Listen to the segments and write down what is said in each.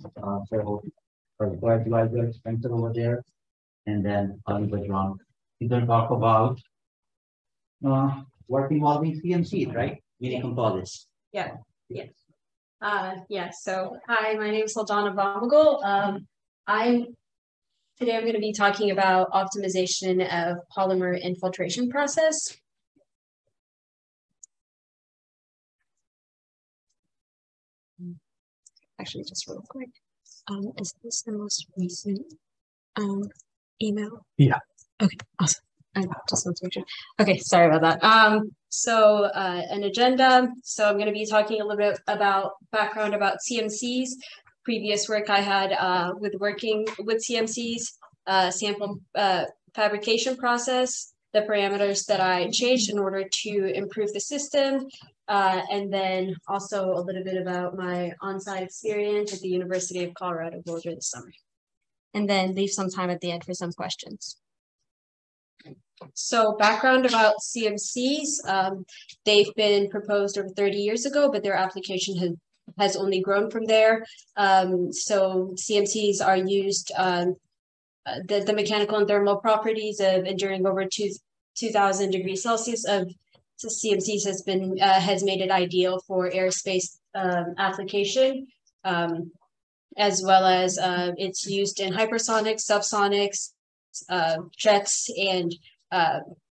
So where do I go expensive over there? And then I'll go wrong. We're going to talk about work involving CMCs, right? Mini composites. Yeah. Yes. So hi, my name is Hildana Abamegal. Today I'm going to be talking about optimization of polymer infiltration process. Actually, just real quick, is this the most recent email? Yeah. Okay, awesome. I just want to make sure. Okay, sorry about that. So an agenda. So I'm going to be talking a little bit about background about CMCs. Previous work I had with working with CMCs, sample fabrication process, the parameters that I changed in order to improve the system, and then also a little bit about my on-site experience at the University of Colorado Boulder this summer. And then leave some time at the end for some questions. So background about CMCs, they've been proposed over 30 years ago, but their application has only grown from there. So CMCs are used, the mechanical and thermal properties of enduring over 2000 degrees Celsius of CMCs has made it ideal for aerospace application, as well as it's used in hypersonics, subsonics, jets, and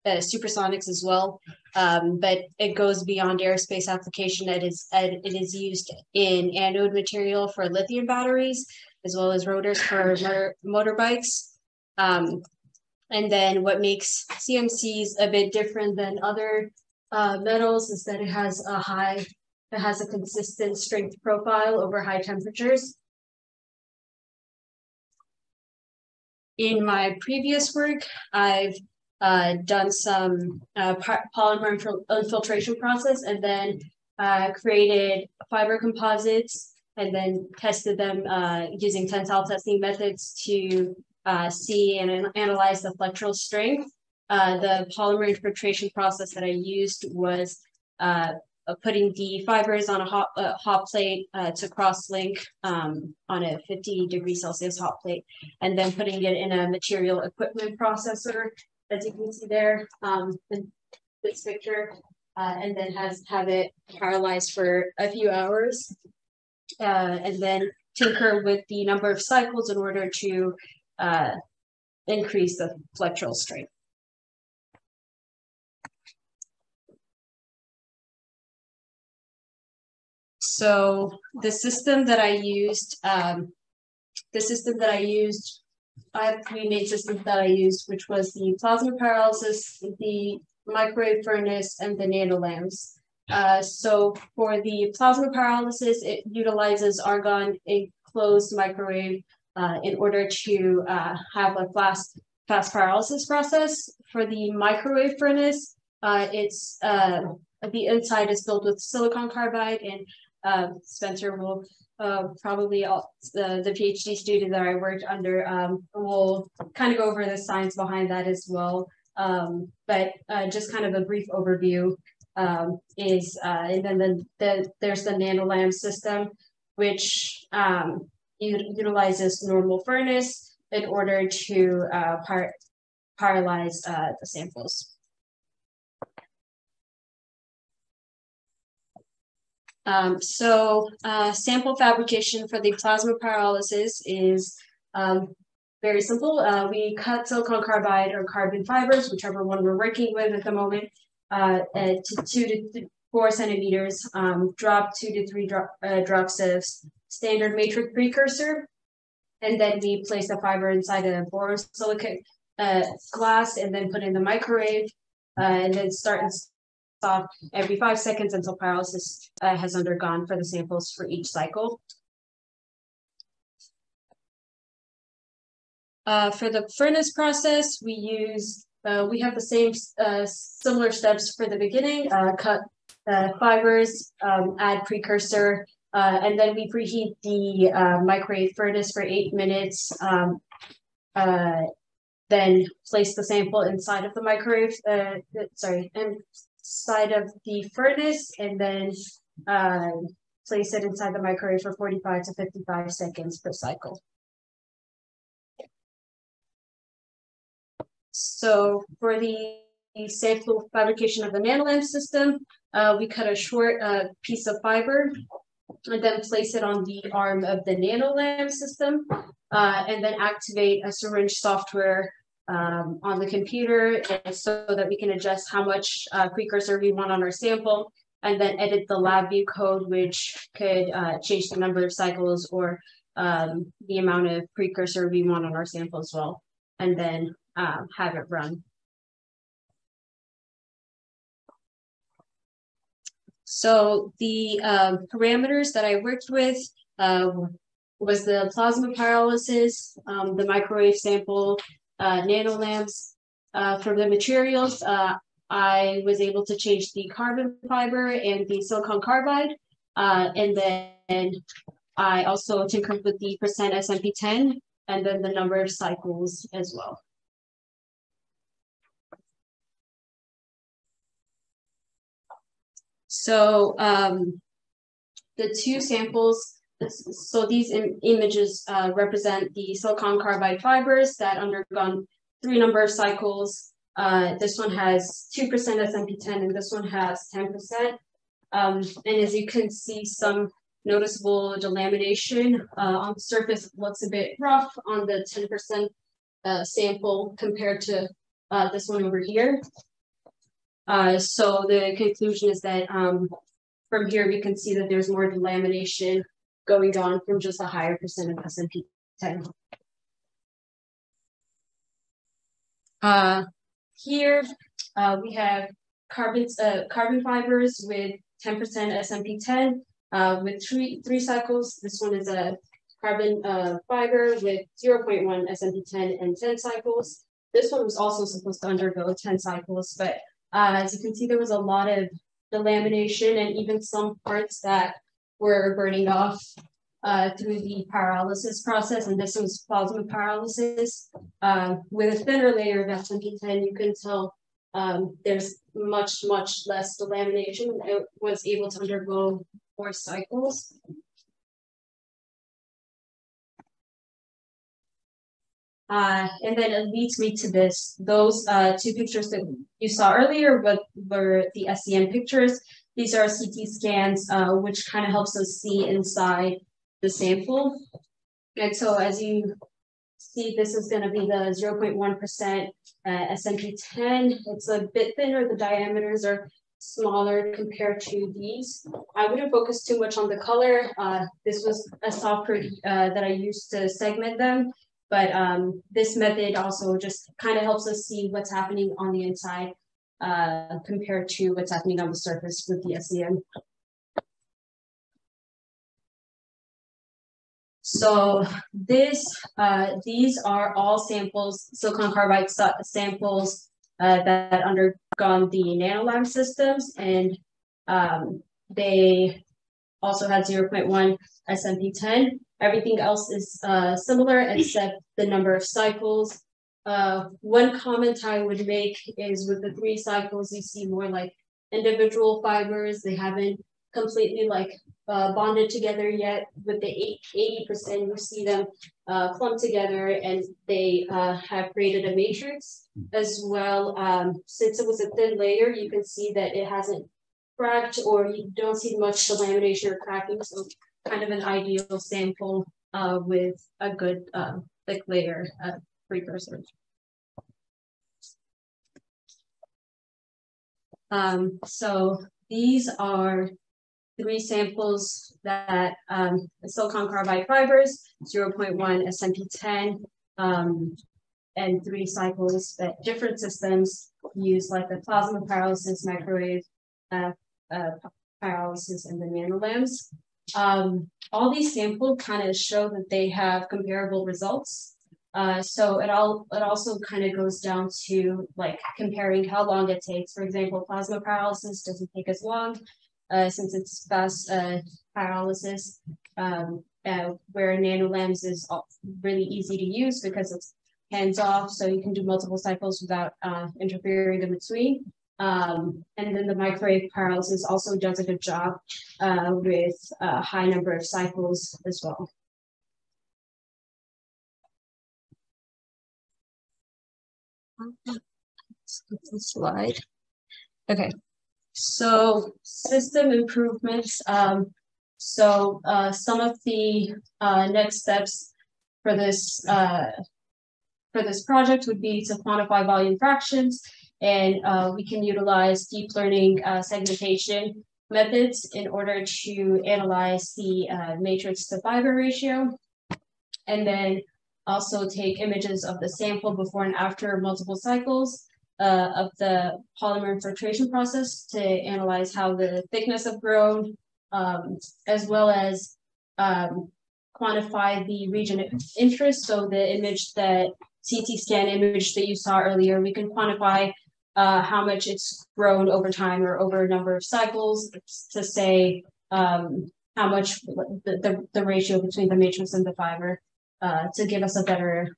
supersonics as well, but it goes beyond aerospace application. It is used in anode material for lithium batteries, as well as rotors for motorbikes. And then what makes CMCs a bit different than other metals is that it has a consistent strength profile over high temperatures. In my previous work, I've done some polymer infiltration process, and then created fiber composites, and then tested them using tensile testing methods to see and analyze the flexural strength. The polymer infiltration process that I used was putting the fibers on a hot plate to cross-link on a 50 degrees Celsius hot plate, and then putting it in a material equipment processor, as you can see there in this picture, and then have it paralyzed for a few hours, and then tinker with the number of cycles in order to increase the flexural strength. So the system that I used, I have three main systems that I used, which was the plasma pyrolysis, the microwave furnace, and the nanolamps. So for the plasma pyrolysis, it utilizes argon enclosed microwave in order to have a fast pyrolysis process. For the microwave furnace, the inside is filled with silicon carbide, and Spencer will probably the PhD student that I worked under will kind of go over the science behind that as well. But just kind of a brief overview is, and then there's the Nanolamp system, which utilizes normal furnace in order to pyrolyze the samples. Sample fabrication for the plasma pyrolysis is very simple. We cut silicon carbide or carbon fibers, whichever one we're working with at the moment, to 2 to 4 centimeters, drop 2 to 3 drops of standard matrix precursor, and then we place the fiber inside a borosilicate glass, and then put in the microwave, and then start and stop every 5 seconds until pyrolysis has undergone for the samples for each cycle. For the furnace process, we have the same similar steps for the beginning. Cut fibers, add precursor, and then we preheat the microwave furnace for 8 minutes. Then place the sample inside of the microwave, inside of the furnace, and then place it inside the microwave for 45 to 55 seconds per cycle. So for the sample fabrication of the Nanolamp system, we cut a short piece of fiber and then place it on the arm of the Nanolamp system, and then activate a syringe software on the computer, and so that we can adjust how much precursor we want on our sample, and then edit the lab view code, which could change the number of cycles or the amount of precursor we want on our sample as well, and then have it run. So the parameters that I worked with was the plasma pyrolysis, the microwave sample, nanolamps. For the materials, I was able to change the carbon fiber and the silicon carbide, and then I also tinkered with the percent SMP10 and then the number of cycles as well. So the two samples, so these images represent the silicon carbide fibers that undergone 3 number of cycles. This one has 2% SMP10 and this one has 10%. And as you can see, some noticeable delamination on the surface looks a bit rough on the 10% sample compared to this one over here. So the conclusion is that from here we can see that there's more delamination going on from just a higher percent of SMP10. Here we have carbon fibers with 10% SMP10 with three cycles. This one is a carbon fiber with 0.1 SMP10 and 10 cycles. This one was also supposed to undergo 10 cycles, but as you can see, there was a lot of delamination and even some parts that were burning off through the pyrolysis process, and this was plasma pyrolysis. With a thinner layer of SMP10, you can tell there's much less delamination. It was able to undergo 4 cycles. And then it leads me to this. Those 2 pictures that you saw earlier were the SEM pictures. These are CT scans, which kind of helps us see inside the sample. And so as you see, this is going to be the 0.1% SMP10. It's a bit thinner. The diameters are smaller compared to these. I wouldn't focus too much on the color. This was a software that I used to segment them. But this method also just kind of helps us see what's happening on the inside compared to what's happening on the surface with the SEM. So these are all samples, silicon carbide samples that undergone the Nanolamp systems, and they also had 0.1 SMP10. Everything else is similar except the number of cycles. One comment I would make is with the 3 cycles, you see more like individual fibers. They haven't completely bonded together yet. With the 80%, you see them clumped together, and they have created a matrix as well. Since it was a thin layer, you can see that it hasn't cracked, or you don't see much delamination or cracking. So kind of an ideal sample with a good thick layer of precursor. So these are 3 samples that silicon carbide fibers, 0.1 SMP10, and 3 cycles that different systems use, like the plasma pyrolysis, microwave pyrolysis, and the nanolamps. All these samples kind of show that they have comparable results. So it also kind of goes down to comparing how long it takes. For example, plasma pyrolysis doesn't take as long since it's fast pyrolysis, where nanolamps is really easy to use because it's hands off, so you can do multiple cycles without interfering in between. And then the microwave pyrolysis also does a good job with a high number of cycles as well. Skip the slide. Okay, so system improvements. Some of the next steps for this project would be to quantify volume fractions, and we can utilize deep learning segmentation methods in order to analyze the matrix to fiber ratio, and then also take images of the sample before and after multiple cycles of the polymer infiltration process to analyze how the thickness have grown, as well as quantify the region of interest. So the image that CT scan image that you saw earlier, we can quantify how much it's grown over time or over a number of cycles to say how much the ratio between the matrix and the fiber to give us a better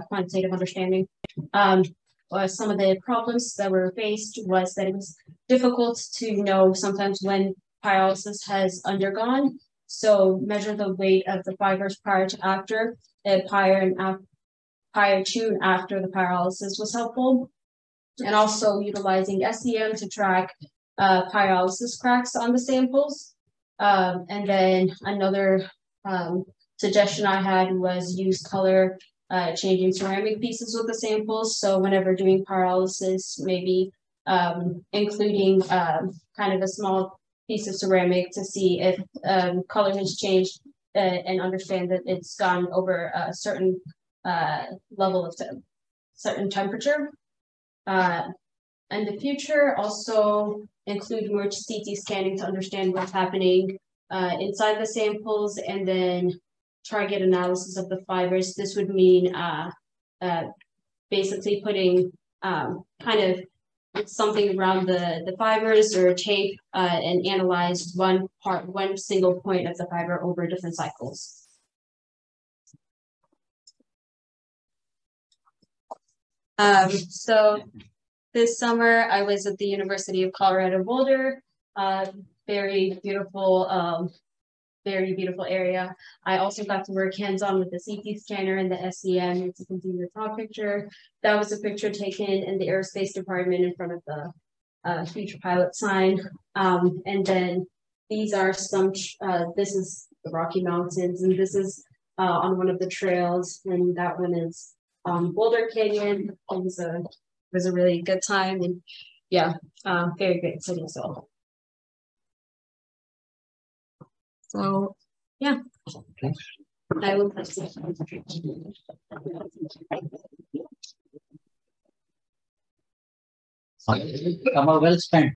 quantitative understanding. Some of the problems that were faced was that it was difficult to know sometimes when pyrolysis has undergone. So measure the weight of the fibers prior to after, prior to and after the pyrolysis was helpful. And also utilizing SEM to track pyrolysis cracks on the samples. And then another suggestion I had was use color changing ceramic pieces with the samples. So whenever doing pyrolysis, maybe including kind of a small piece of ceramic to see if color has changed and understand that it's gone over a certain level of certain temperature. In the future, also include more CT scanning to understand what's happening inside the samples, and then target analysis of the fibers. This would mean basically putting kind of something around the fibers or tape and analyze one single point of the fiber over different cycles. So this summer I was at the University of Colorado Boulder, very beautiful area. I also got to work hands-on with the CT scanner and the SEM. As you can see in the top picture, that was a picture taken in the aerospace department in front of the future pilot sign. And then these are some, this is the Rocky Mountains, and this is on one of the trails, and that one is Boulder Canyon. It was a really good time, and yeah, very great city as well. So, yeah, okay. I will pass it. Well spent.